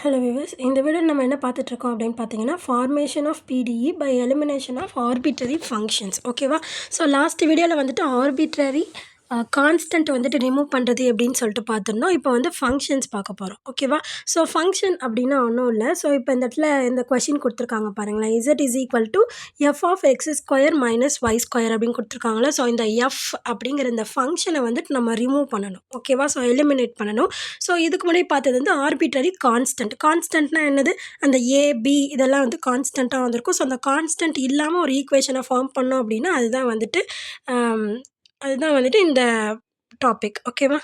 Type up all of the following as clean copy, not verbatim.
Hello viewers, இந்த வீடியோல நம்ம என்ன பார்த்துட்ருக்கோம் அப்படின்னு பார்த்தீங்கன்னா, formation of PDE by elimination of arbitrary functions. ஓகேவா? ஸோ லாஸ்ட் வீடியோவில் வந்துட்டு ஆர்பிட்ரரி கான்ஸ்டன்ட் வந்துட்டு ரிமூவ் பண்ணுறது எப்படின்னு சொல்லிட்டு பார்த்துருந்தோம். இப்போ வந்து ஃபங்க்ஷன்ஸ் பார்க்க போகிறோம். ஓகேவா? ஸோ ஃபங்க்ஷன் அப்படின்னா ஒன்றும் இல்லை. ஸோ இப்போ இந்த இடத்துல இந்த கொஷின் கொடுத்துருக்காங்க பாருங்களேன். Z is equal to F of X square minus Y square அப்படின்னு கொடுத்துருக்காங்களா. ஸோ இந்த எஃப் அப்படிங்கிற இந்த ஃபங்க்ஷனை வந்துட்டு நம்ம ரிமூவ் பண்ணணும். ஓகேவா? ஸோ எலிமினேட் பண்ணணும். ஸோ இதுக்கு முன்னாடி பார்த்தது வந்து ஆர்பிட்ரரி கான்ஸ்டன்ட். கான்ஸ்டன்ட்னா என்னது? அந்த ஏ பி இதெல்லாம் வந்து கான்ஸ்டண்ட்டாக வந்திருக்கும். ஸோ அந்த கான்ஸ்டன்ட் இல்லாமல் ஒரு ஈக்குவேஷனை ஃபார்ம் பண்ணோம் அப்படின்னா அதுதான் வந்துட்டு இந்த டாபிக். ஓகேவா?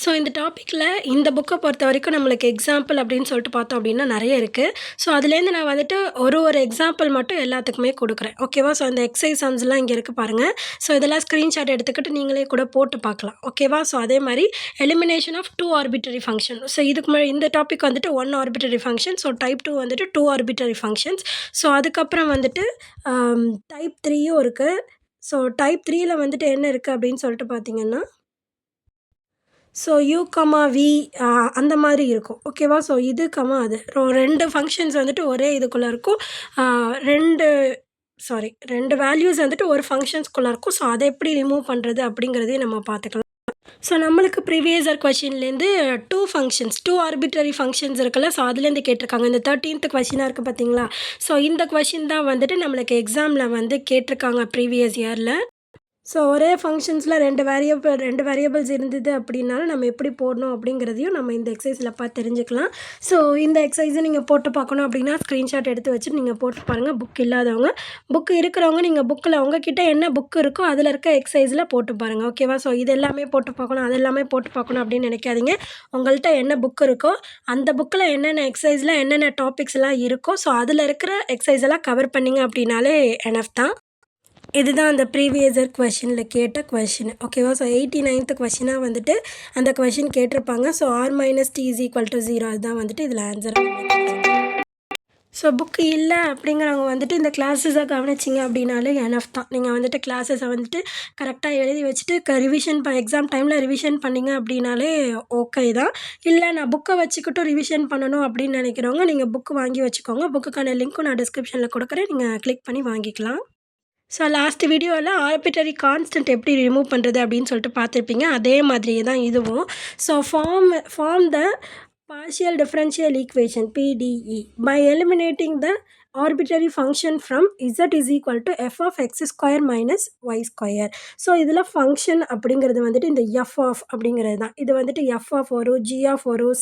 ஸோ இந்த டாப்பிக்கில் இந்த புக்கை பொறுத்த வரைக்கும் நம்மளுக்கு எக்ஸாம்பிள் அப்படின்னு சொல்லிட்டு பார்த்தோம் அப்படின்னா நிறைய இருக்குது. ஸோ அதுலேருந்து நான் வந்துட்டு ஒரு எக்ஸாம்பிள் மட்டும் எல்லாத்துக்குமே கொடுக்குறேன். ஓகேவா? ஸோ இந்த எக்ஸசைஸ் சம்ஸ்லாம் இங்கே இருக்குது பாருங்கள். ஸோ இதெல்லாம் ஸ்க்ரீன்ஷாட் எடுத்துக்கிட்டு நீங்களே கூட போட்டு பார்க்கலாம். ஓகேவா? ஸோ அதே மாதிரி elimination of 2 arbitrary function. So இதுக்கு முன்னாடி இந்த டாபிக் வந்துட்டு 1 ஆர்பிட்ரரி ஃபங்க்ஷன். ஸோ டைப் 2 வந்துட்டு 2 ஆர்பிட்ரரி ஃபங்க்ஷன்ஸ். ஸோ அதுக்கப்புறம் வந்துட்டு டைப் 3யும் இருக்குது. ஸோ டைப் 3ல வந்துட்டு என்ன இருக்குது அப்படின்னு சொல்லிட்டு பார்த்தீங்கன்னா, ஸோ யூ கமா வி அந்த மாதிரி இருக்கும். ஓகேவா? ஸோ இது கமா அது 2 ஃபங்க்ஷன்ஸ் வந்துட்டு ஒரே இதுக்குள்ளே இருக்கும். 2 வேல்யூஸ் வந்துட்டு ஒரு ஃபங்க்ஷன்ஸ்குள்ளே இருக்கும். ஸோ அதை எப்படி ரிமூவ் பண்ணுறது அப்படிங்கிறதையும் நம்ம பார்த்துக்கலாம். ஸோ நம்மளுக்கு ப்ரீவியஸ் கொஷின்லேருந்து 2 ஆர்பிட்ரரி ஃபங்க்ஷன்ஸ் இருக்குல்ல. ஸோ அதுலேருந்து கேட்டிருக்காங்க. இந்த 13th கொஷினாக இருக்குது பார்த்தீங்களா. ஸோ இந்த கொஷின் தான் வந்துட்டு நம்மளுக்கு எக்ஸாமில் வந்து கேட்டிருக்காங்க ப்ரீவியஸ் இயரில். ஸோ ஒரே ஃபங்க்ஷன்ஸில் 2 வேரியபிள்ஸ் இருந்தது அப்படின்னாலும் நம்ம எப்படி போடணும் அப்படிங்கிறதையும் நம்ம இந்த எக்ஸசைஸில் பார்த்து தெரிஞ்சுக்கலாம். ஸோ இந்த எக்ஸசைஸை நீங்கள் போட்டு பார்க்கணும் அப்படின்னா ஸ்க்ரீன்ஷாட் எடுத்து வச்சுட்டு நீங்கள் போட்டு பாருங்கள். புக் இல்லாதவங்க, புக் இருக்கிறவங்க நீங்கள் புக்கில் உங்ககிட்ட என்ன புக் இருக்கோ அதில் இருக்க எக்ஸசைஸில் போட்டு பாருங்கள். ஓகேவா? ஸோ இது எல்லாமே போட்டு பார்க்கணும், அது எல்லாமே போட்டு பார்க்கணும் அப்படின்னு நினைக்காதீங்க. உங்கள்கிட்ட என்ன புக் இருக்கோ அந்த புக்கில் என்னென்ன எக்ஸசைஸில் என்னென்ன டாபிக்ஸ்லாம் இருக்கோ ஸோ அதில் இருக்கிற எக்ஸசைஸ் எல்லாம் கவர் பண்ணிங்க அப்படின்னாலே எனஃப் தான். இதுதான் அந்த ப்ரீவியஸ் இயர் கொஷினில் கேட்ட கொஷின். ஓகேவா? ஸோ 89th கொஷினாக வந்துட்டு அந்த கொஷின் கேட்டிருப்பாங்க. ஸோ r - t = 0 அதுதான் வந்துட்டு இதில் ஆன்சர். ஸோ புக்கு இல்லை அப்படிங்கிறவங்க வந்துட்டு இந்த கிளாஸஸை கவனிச்சிங்க அப்படின்னாலே எனஃப் தான். நீங்கள் வந்துட்டு கிளாஸஸை வந்துட்டு கரெக்டாக எழுதி வச்சுட்டு ரிவிஷன் எக்ஸாம் டைமில் ரிவிஷன் பண்ணிங்க அப்படின்னாலே ஓகே தான். இல்லை நான் புக்கை வச்சுக்கிட்டும் ரிவிஷன் பண்ணணும் அப்படின்னு நினைக்கிறவங்க நீங்கள் புக்கு வாங்கி வச்சுக்கோங்க. புக்குக்கான லிங்க்கும் நான் டிஸ்கிரிப்ஷனில் கொடுக்குறேன். நீங்கள் கிளிக் பண்ணி வாங்கிக்கலாம். ஸோ லாஸ்ட் வீடியோவில் ஆர்பிட்ரரி கான்ஸ்டன்ட் எப்படி ரிமூவ் பண்ணுறது அப்படின்னு சொல்லிட்டு பார்த்துருப்பீங்க. அதே மாதிரியே தான் இதுவும். So form the partial differential equation PDE by eliminating the arbitrary function from z is equal to f of x square minus y square. So இதில் ஃபங்க்ஷன் அப்படிங்கிறது வந்துட்டு இந்த f of அப்படிங்கிறது தான். இது வந்துட்டு f of வரும், g of வரும்,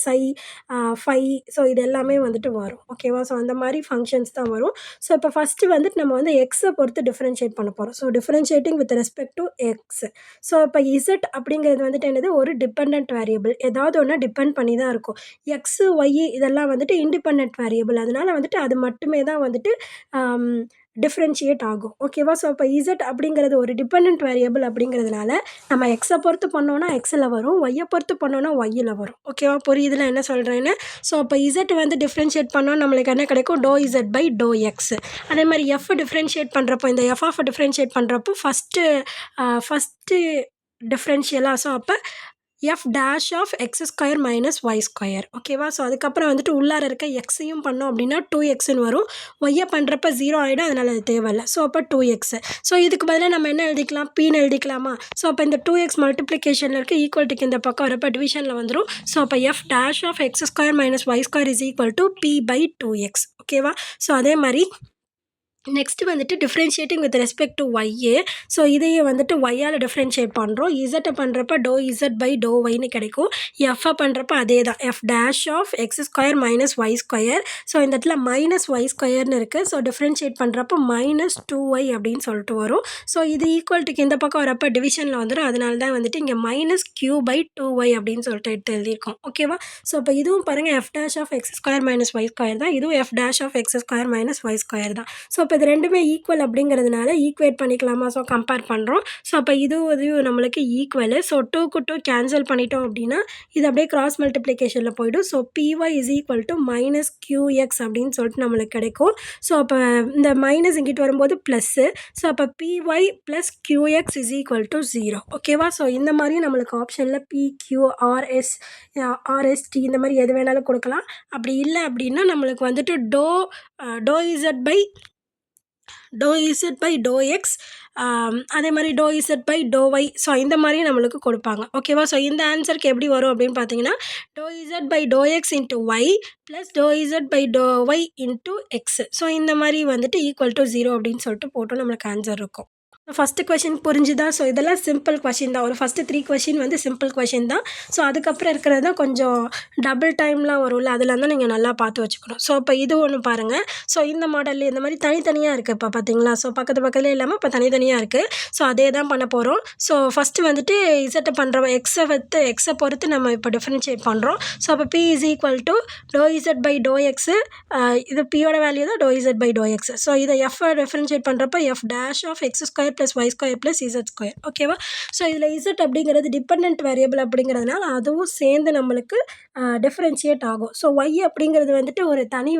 phi. ஸோ இது எல்லாமே வந்துட்டு வரும். ஓகேவா? ஸோ அந்த மாதிரி ஃபங்க்ஷன்ஸ் தான் வரும். ஸோ இப்போ ஃபஸ்ட்டு வந்துட்டு நம்ம வந்து எக்ஸை பொறுத்து டிஃப்ரென்ஷியேட் பண்ண போகிறோம். So differentiating with respect to X. So இப்போ z அப்படிங்கிறது வந்துட்டு என்னது? ஒரு டிபெண்ட் வேரியபிள். ஏதாவது ஒன்று டிபெண்ட் பண்ணி தான் இருக்கும். எக்ஸு ஒய் இதெல்லாம் வந்துட்டு இண்டிபெண்ட் வேரியபிள். அதனால வந்துட்டு அது மட்டுமே தான் வந்துட்டு டிஃப்ரென்ஷியேட் ஆகும். ஓகேவா? ஸோ இப்போ இசட் அப்படிங்கிறது ஒரு டிபெண்ட் வேரியபிள் அப்படிங்கிறதுனால நம்ம எக்ஸை பொறுத்து பண்ணோன்னா எக்ஸில் வரும், ஒய்யை பொறுத்து பண்ணோன்னா ஒய்யில் வரும். ஓகேவா? புரியுதுல என்ன சொல்கிறேன்னு? ஸோ இப்போ இசட் வந்து டிஃப்ரென்ஷியேட் பண்ணோம் நம்மளுக்கு என்ன கிடைக்கும்? To Z by to X. அதே மாதிரி எஃப் டிஃப்ரென்ஷியேட் பண்ணுறப்போ இந்த எஃப் ஆஃப் டிஃப்ரென்ஷியேட் பண்ணுறப்போ ஃபஸ்ட்டு டிஃப்ரென்ஷியலாக. ஸோ அப்போ f dash of x square minus y square. ஓகேவா? ஸோ அதுக்கப்புறம் வந்துட்டு உள்ளார இருக்க எக்ஸையும் பண்ணோம் அப்படின்னா 2xன்னு வரும். ஒய்யை பண்ணுறப்ப 0 ஆகிடும், அதனால் அது தேவையில்லை. ஸோ அப்போ 2x. ஸோ இதுக்கு பதிலாக நம்ம என்ன எழுதிக்கலாம்? pன்னு எழுதிக்கலாமா? ஸோ அப்போ இந்த 2x மல்டிப்ளிகேஷனில் இருக்குது, ஈக்குவல்ட்டுக்கு இந்த பக்கம் வரப்போ டிவிஷனில் வந்துடும். ஸோ அப்போ f dash of x square minus y square is equal to p by 2x. ஓகேவா? ஸோ அதே மாதிரி நெக்ஸ்ட்டு வந்துட்டு டிஃப்ரென்ஷியேட்டிங் வித் ரெஸ்பெக்ட் டு ஒய்யே. ஸோ இதையே வந்துட்டு ஒய்யால் டிஃப்ரென்ஷியேட் பண்ணுறோம். இசட்டை பண்ணுறப்ப டோ இசட் பை டோ ஒய்னு கிடைக்கும். எஃப்ஐ பண்ணுறப்ப அதே தான், F dash of X square minus Y square. So இந்த இடத்துல மைனஸ் ஒய் ஸ்கொயர்னு இருக்குது. ஸோ டிஃப்ரென்ஷியேட் பண்ணுறப்ப -2y அப்படின்னு சொல்லிட்டு வரும். ஸோ இது ஈக்குவல்ட்டுக்கு இந்த பக்கம் வரப்போ டிவிஷனில் வந்துடும். அதனால தான் வந்துட்டு இங்கே -q/2y அப்படின்னு சொல்லிட்டு எடுத்து எழுதியிருக்கோம். ஓகேவா? ஸோ இப்போ இதுவும் பாருங்கள், F dash of X square minus Y square தான். இதுவும் F dash of X square minus Y square தான். ஸோ இப்போ இது ரெண்டுமே ஈக்குவல் அப்படிங்கிறதுனால ஈக்குவேட் பண்ணிக்கலாமா? ஸோ கம்பேர் பண்ணுறோம். ஸோ அப்போ இதுவும் நம்மளுக்கு ஈக்குவலு. ஸோ 2க்கு 2 கேன்சல் பண்ணிட்டோம் அப்படின்னா இது அப்படியே கிராஸ் மல்டிப்ளிகேஷனில் போய்டும். So PY is equal to minus QX அப்படின்னு சொல்லிட்டு நம்மளுக்கு கிடைக்கும். ஸோ அப்போ இந்த மைனஸ் இங்கிட்டு வரும்போது ப்ளஸ்ஸு. ஸோ அப்போ PY plus QX is equal to 0. ஓகேவா? ஸோ இந்த மாதிரி நம்மளுக்கு ஆப்ஷனில் PQRS RST இந்த மாதிரி எது வேணாலும் கொடுக்கலாம். அப்படி இல்லை அப்படின்னா நம்மளுக்கு வந்துட்டு doe Z by to X, அதே மாதிரி doe Z by to Y. So இந்த மாதிரி நம்மளுக்கு கொடுப்பாங்க. ஓகேவா? ஸோ இந்த ஆன்சருக்கு எப்படி வரும் அப்படின்னு பார்த்தீங்கன்னா doe Z by to X into Y plus doe Z by to Y into X. So இந்த மாதிரி வந்துட்டு ஈக்குவல் டு 0 அப்படின்னு சொல்லிட்டு போட்டோம் நம்மளுக்கு ஆன்சர் இருக்கும். ஃபஸ்ட்டு கொஷின் புரிஞ்சுதா? ஸோ இதெல்லாம் சிம்பிள் கொஷின் தான். ஒரு ஃபஸ்ட்டு 3 கொஷின் வந்து சிம்பிள் கொஷின் தான். ஸோ அதுக்கப்புறம் இருக்கிறது தான் கொஞ்சம் டபுள் டைம்லாம் வரும்ல, அதெல்லாம் தான் நீங்கள் நல்லா பார்த்து வச்சுக்கணும். ஸோ இப்போ இது ஒன்று பாருங்கள். ஸோ இந்த மாடலில் இந்த மாதிரி தனித்தனியாக இருக்குது இப்போ பார்த்தீங்களா? ஸோ பக்கத்துலேயே இல்லாமல் இப்போ தனித்தனியாக இருக்குது. ஸோ அதே தான் பண்ண போகிறோம். ஸோ ஃபஸ்ட்டு வந்துட்டு இசட்டை பண்ணுறோம். எக்ஸை பொறுத்து நம்ம இப்போ டிஃப்ரென்ஷியேட் பண்ணுறோம். ஸோ அப்போ P is equal to doe Z by doe X. இது Pயோட வேல்யூ தான் doe Z by to X. So இதை F டிஃப்ரென்ஷியேட் பண்ணுறப்ப F dash of X square plus Y square plus Z square. ஓகேவா? So இதில் Z அப்படிங்கிறது depend variable அப்படிங்கிறதுனால அதுவும் சேர்ந்து நம்மளுக்கு டிஃப்ரென்ஷியேட் ஆகும். ஸோ ஒய் அப்படிங்கிறது வந்துட்டு ஒரு தனி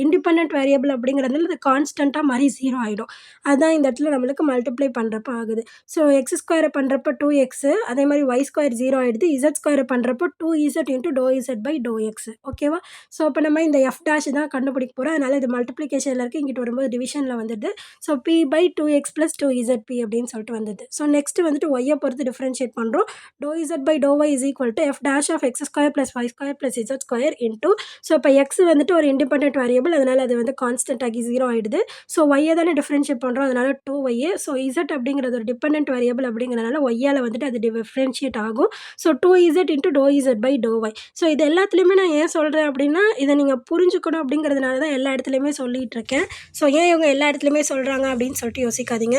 இண்டிபெண்ட் வேரியபிள் அப்படிங்கிறதுனால இது கான்ஸ்டண்ட்டாக மாதிரி 0 ஆகிடும். அதுதான் இந்த இடத்துல நம்மளுக்கு மல்டிப்ளை பண்ணுறப்ப ஆகுது. ஸோ எக்ஸ் ஸ்கொயரை பண்ணுறப்ப 2x, அதே மாதிரி ஒய் ஸ்கொயர் 0 ஆகிடுது. இசட் ஸ்கொயரை பண்ணுறப்போ 2z into doe Z by to X. ஓகேவா? ஸோ இப்போ நம்ம இந்த F டேஷ் தான் கண்டுபிடிக்க போகிறோம். அதனால் இது மல்டிப்ளிகேஷனில் இருக்குது, இங்கிட்டு வரும்போது டிவிஷனில் வந்துடுது. So P by 2x plus 2ZP அப்படின்னு சொல்லிட்டு வந்தது. ஸோ நெக்ஸ்ட் வந்துட்டு ஒய்யை பொறுத்து டிஃப்ரென்ஷியேட் பண்ணுறோம். Doe Z by to Y is equal to F dash of X square plus Y square plus Z square into. So இப்போ எக்ஸ் வந்துட்டு ஒரு இண்டிபெண்ட் வேரியபிள், அதனால் அது வந்து கான்ஸ்டன்ட் ஆகி 0 ஆகிடுது. ஸோ ஒய்யை தானே டிஃப்ரென்ஷியேட் பண்ணுறோம், அதனால் 2y. ஸோ இசட் அப்படிங்கிறது ஒரு டிபெண்ட் வேரியபிள் அப்படிங்கிறதுனால ஒய்யால் வந்துட்டு அது டிஃப்ரென்ஷியேட் ஆகும். So 2z into doe Z by to Y. So இது எல்லாத்துலேயுமே நான் ஏன் சொல்கிறேன் அப்படின்னா இதை நீங்கள் புரிஞ்சுக்கணும் அப்படிங்கிறதுனால தான் எல்லா இடத்துலையுமே சொல்லிகிட்டு இருக்கேன். ஸோ ஏன் இவங்க எல்லா இடத்துலையுமே சொல்கிறாங்க அப்படின்னு சொல்லிட்டு யோசிக்காதீங்க.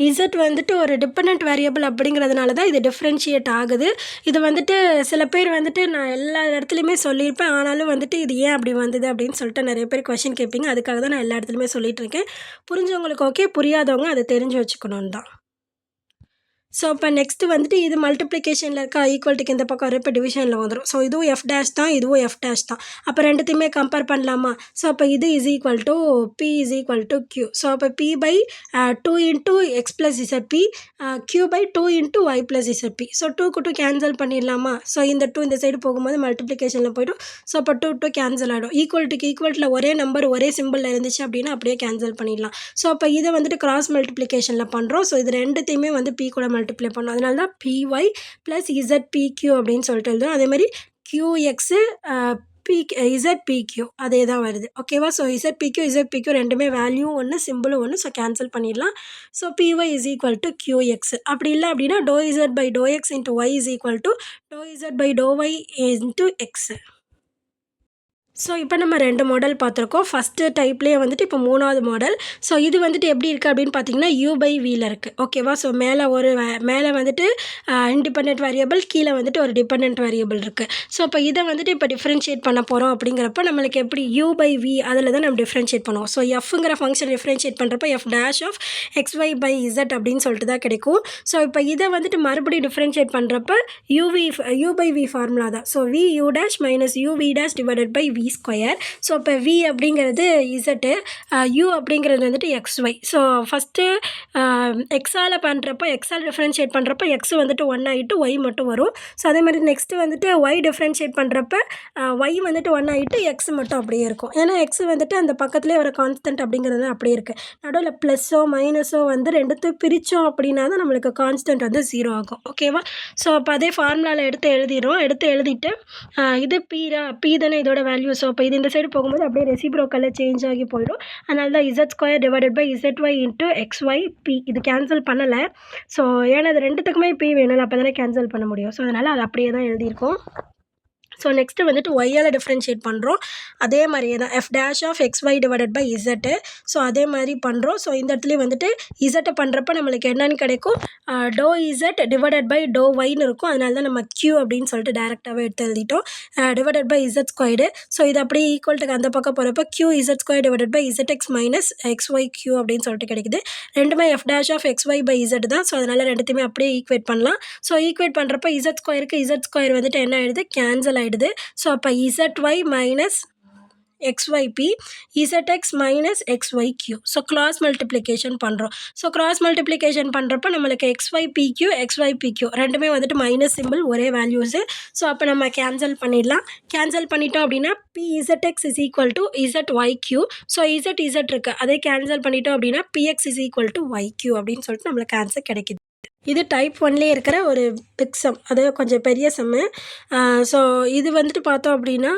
இசட் வந்துட்டு ஒரு டிபெண்ட் வேரியபிள் அப்படிங்கிறதுனால தான் இது டிஃப்ரென்ஷியேட் ஆகுது. இது வந்துட்டு சில பேர் வந்துட்டு நான் எல்லா இடத்துலையுமே சொல்லியிருப்பேன், ஆனாலும் வந்துட்டு இது ஏன் அப்படி வந்தது அப்படின்னு சொல்லிட்டு நிறைய பேர் கொஷின் கேட்பீங்க. அதுக்காக தான் நான் எல்லா இடத்துலையுமே சொல்லிகிட்டு இருக்கேன். புரிஞ்சவங்களுக்கு ஓகே, புரியாதவங்க அதை தெரிஞ்சு வச்சுக்கணும் தான். ஸோ இப்போ நெக்ஸ்ட்டு வந்துட்டு இது மல்டிப்ளிகேஷனில் இருக்கா, ஈக்குவல்ட்டுக்கு இந்த பக்கம் வர இப்போ டிவிஷனில் வந்துடும். ஸோ இதுவும் F டேஷ் தான், இதுவும் F டேஷ் தான். அப்போ ரெண்டுத்தையுமே கம்பேர் பண்ணலாமா? ஸோ அப்போ இது is equal to P is equal to Q. So அப்போ P by 2 into X plus Z Q by 2 into Y plus Z P. So 2க்கு 2 கேன்சல் பண்ணிடலாமா? ஸோ இந்த 2 இந்த சைடு போகும்போது மல்டிப்ளிகேஷனில் போய்டும். ஸோ அப்போ 2 கேன்சல் ஆகிடும். ஈக்குவல்ட்டில் ஒரே நம்பர் ஒரே சிம்பிளில் இருந்துச்சு அப்படின்னா அப்படியே கேன்சல் பண்ணிடலாம். ஸோ அப்போ இதை வந்துட்டு கிராஸ் மல்டிப்ளிகேஷனில் பண்ணுறோம். ஸோ இது ரெண்டுத்தையுமே வந்து P கூட மல்டிப்ளை பண்ணோம். அதனால தான் PY ப்ளஸ் ZPQ அப்படின்னு சொல்லிட்டு எழுதும். அதே மாதிரி QX ZPQ அதே தான் வருது. ஓகேவா? ஸோ ZPQ ரெண்டுமே வேல்யூ ஒன்று, சிம்பிளும் ஒன்று. ஸோ கேன்சல் பண்ணிடலாம். So PY is equal to QX. அப்படி இல்லை அப்படின்னா doe Z by to X into Y is equal to doe Z by to Y into X. So இப்போ நம்ம 2 மாடல் பார்த்துருக்கோம். ஃபஸ்ட்டு டைப்லேயே வந்துட்டு இப்போ 3வது மாடல். ஸோ இது வந்துட்டு எப்படி இருக்குது அப்படின்னு பார்த்தீங்கன்னா U/Vயில் இருக்குது. ஓகேவா? ஸோ மேலே வந்துட்டு இண்டிபெண்ட் வேரியபிள், கீழே வந்துட்டு ஒரு டிபெண்ட் வேரியபிள் இருக்குது. ஸோ இப்போ இதை வந்துட்டு இப்போ டிஃப்ரென்ஷியேட் பண்ண போகிறோம் அப்படிங்கிறப்ப நம்மளுக்கு எப்படி U/V அதில் தான் நம்ம டிஃப்ரென்ஷியேட் பண்ணுவோம். ஸோ எஃப்ங்கிற ஃபங்க்ஷன் டிஃப்ரென்ஷியேட் பண்ணுறப்ப F dash of XY by Z அப்படின்னு சொல்லிட்டு தான் கிடைக்கும். ஸோ இப்போ இதை வந்துட்டு மறுபடியும் டிஃப்ரென்ஷியேட் பண்ணுறப்ப U/V ஃபார்முலா தான். So V U dash minus UV dash divided by V square. So இப்போ V அப்படிங்கிறது இசட்டு, U அப்படிங்கிறது வந்துட்டு XY. ஸோ ஃபஸ்ட்டு எக்ஸால் டிஃப்ரென்ஷியேட் பண்ணுறப்ப எக்ஸ் வந்துட்டு 1 ஆகிட்டு ஒய் மட்டும் வரும். ஸோ அதே மாதிரி நெக்ஸ்ட்டு வந்துட்டு ஒய் டிஃப்ரென்ஷியேட் பண்ணுறப்ப ஒய் வந்துட்டு 1 ஆகிட்டு எக்ஸ் மட்டும் அப்படியே இருக்கும். ஏன்னா எக்ஸ் வந்துட்டு அந்த பக்கத்துலேயே ஒரு கான்ஸ்டன்ட் அப்படிங்கிறது அப்படியே இருக்குது. நடுவில் ப்ளஸ்ஸோ மைனஸோ வந்து ரெண்டுத்தையும் பிரித்தோம் அப்படின்னா தான் நம்மளுக்கு கான்ஸ்டன்ட் வந்து 0 ஆகும். ஓகேவா? ஸோ அப்போ அதே ஃபார்முலாவில் எடுத்து எழுதிட்டு இது P தானே இதோட வேல்யூ. ஸோ இப்போ இது இந்த சைடு போகும்போது அப்படியே ரெசிப்ரோக்கலில் சேஞ்ச் ஆகி போயிடும். அதனால தான் Z² டிவைடட் பை ZY இன்ட்டு XY P. இது கேன்சல் பண்ணலை. ஸோ ஏன்னா அது ரெண்டுத்துக்குமே P வேணும், அப்போ தானே கேன்சல் பண்ண முடியும். ஸோ அதனால் அது அப்படியே தான் எழுதியிருக்கோம். ஸோ நெக்ஸ்ட்டு வந்துட்டு ஒய்யால் டிஃப்ரென்ஷியேட் பண்ணுறோம். அதே மாதிரியே தான் F dash of X Y divided by Z. So அதே மாதிரி பண்ணுறோம். ஸோ இந்த இடத்துலையும் வந்துட்டு இசட்டை பண்ணுறப்ப நம்மளுக்கு என்னென்னு கிடைக்கும், to Z divided by doh ஒய்னு இருக்கும். அதனால தான் நம்ம க்யூ அப்படின்னு சொல்லிட்டு டேரெக்டாகவே எடுத்து எழுதிட்டோம். Divided by Z squared. So இது அப்படியே ஈக்குவல்ட்டுக்கு அந்த பக்கம் போகிறப்ப Q Z square divided by Z X minus XY Q அப்படின்னு சொல்லிட்டு கிடைக்குது. ரெண்டுமே F dash of XY by Z தான். ஸோ அதனால் ரெண்டுத்தையுமே அப்படியே ஈக்குவேட் பண்ணலாம். ஸோ ஈக்குவேட் பண்ணுறப்ப இசட் ஸ்கொயருக்கு இசட் ஸ்கொயர் வந்துட்டு என்ன ஆகிடுது, கேன்சல் ஆகிடுது. ஸோ அப்போ ZY minus xyp zx minus xyq. So cross multiplication பண்ணுறோம். ஸோ கிராஸ் மல்டிப்ளிகேஷன் பண்ணுறப்ப நம்மளுக்கு xypq xypq ரெண்டுமே வந்துட்டு மைனஸ் சிம்பிள் ஒரே வேல்யூஸு. ஸோ அப்போ நம்ம கேன்சல் பண்ணிடலாம். கேன்சல் பண்ணிட்டோம் அப்படின்னா pzx is equal to zyq. So z இருக்குது, அதே கேன்சல் பண்ணிட்டோம் அப்படின்னா px is equal to yq அப்படின்னு சொல்லிட்டு நம்மளுக்கு ஆன்சர் கிடைக்குது. இது டைப் 1லேயே இருக்கிற ஒரு பிக் சம், அது கொஞ்சம் பெரிய சம்மு. ஸோ இது வந்துட்டு பார்த்தோம் அப்படின்னா